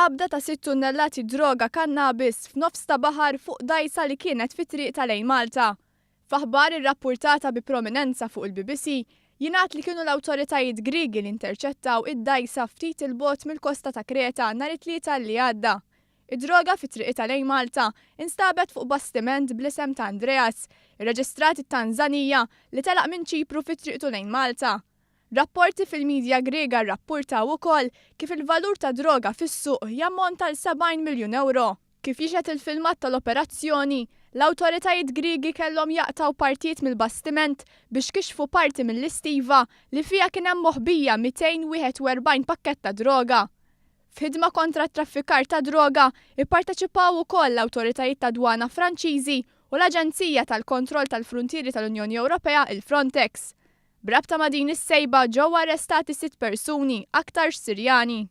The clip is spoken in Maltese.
qabda ta' 6 tunnellati droga kannabis f'nofs ta' baħar fuq dajsa li kienet fi triq ta' lejn Malta. F'aħbar irrappurtata bi prominenza fuq il-BBC jingħad li kienu l-awtoritajiet Griegi li interċettaw id-dajsa ftit il-bogħod mill-kosta ta' Kreta nhar it-tlieta li għadda. Id-droga fi triq ta' lejn Malta instabet fuq bastiment bl-isem ta' Andreas, irreġistrat it-Tanzanija li telaq minn Ċipru fi triqtu lejn Malta. Rapporti fil-medja Griega rrappurtaw ukoll kif il-valur ta' droga fis-suq jammonta l 70 miljun euro. Kif jixet il-filmat tal-operazzjoni, l-awtoritajiet Griegi kellhom jaqtaw partijiet mill-bastiment biex kixfu parti mill-istiva li fija kien hemm moħbija 241 pakkett ta' droga. F'ħidma kontra t-traffikar ta' droga ipparteċipaw ukoll l-awtoritajiet ta' dwana Franċiżi u l-Aġenzija tal-Kontroll tal-Fruntieri tal-Unjoni Ewropea il-Frontex. Brabta ma' din is-sejba ġew arrestati 6 persuni, aktarx Sirjani.